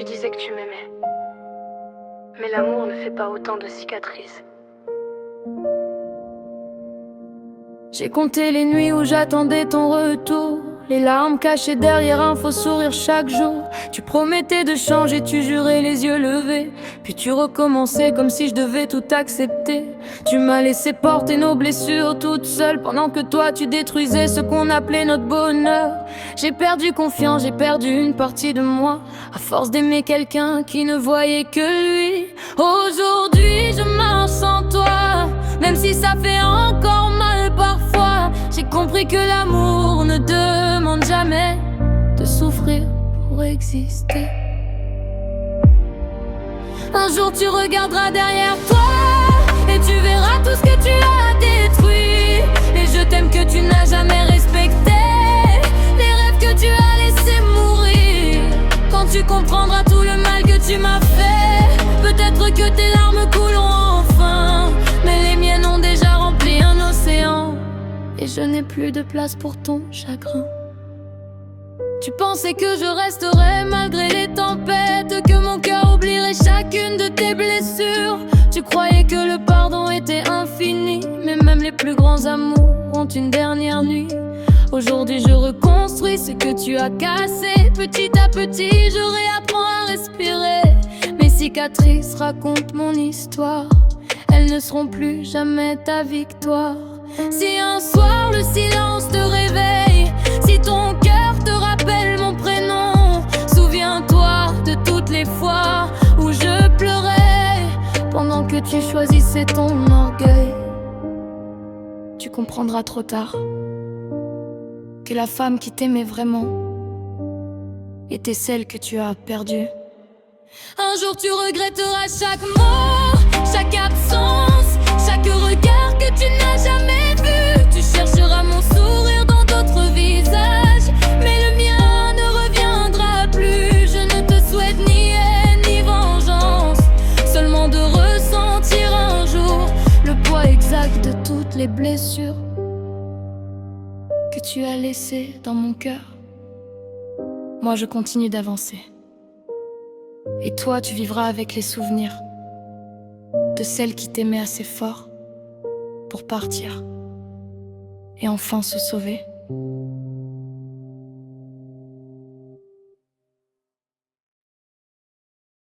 Tu disais que tu m'aimais. Mais l'amour ne fait pas autant de cicatrices. J'ai compté les nuits où j'attendais ton retour, les larmes cachées derrière un faux sourire chaque jour. Tu promettais de changer, tu jurais les yeux levés, puis tu recommençais comme si je devais tout accepter. Tu m'as laissé porter nos blessures toute seule, pendant que toi tu détruisais ce qu'on appelait notre bonheur. J'ai perdu confiance, j'ai perdu une partie de moi, à force d'aimer quelqu'un qui ne voyait que lui. Aujourd'hui je marche sans toi, même si ça fait encore mal parfois. J'ai compris que l'amour ne demande jamais de souffrir pour exister. Un jour tu regarderas derrière toi et tu verras tout ce que tu as détruit, les je t'aime que tu n'as jamais respecté, les rêves que tu as laissés mourir. Quand tu comprendras tout le mal que tu m'as fait, peut-être que tes larmes couleront enfin, mais les miennes ont déjà rempli un océan, et je n'ai plus de place pour ton chagrin. Tu pensais que je resterais malgré les tempêtes, que mon cœur oublierait chacune de tes blessures. Tu croyais que le pardon était infini, mais même les plus grands amours ont une dernière nuit. Aujourd'hui je reconstruis ce que tu as cassé. Petit à petit je réapprends à respirer. Mes cicatrices racontent mon histoire, elles ne seront plus jamais ta victoire. Si un soir le silence te réveille, si ton cœur te rappelle mon prénom, souviens-toi de toutes les fois où je pleurais pendant que tu choisissais ton orgueil. Tu comprendras trop tard que la femme qui t'aimait vraiment était celle que tu as perdue. Un jour tu regretteras chaque mot, chaque absence, chaque regard que tu n'as jamais vu. Tu chercheras mon sourire dans d'autres visages, mais le mien ne reviendra plus. Je ne te souhaite ni haine ni vengeance, seulement de ressentir un jour le poids exact de toutes les blessures que tu as laissées dans mon cœur. Moi je continue d'avancer, et toi tu vivras avec les souvenirs de celle qui t'aimait assez fort pour partir et enfin se sauver.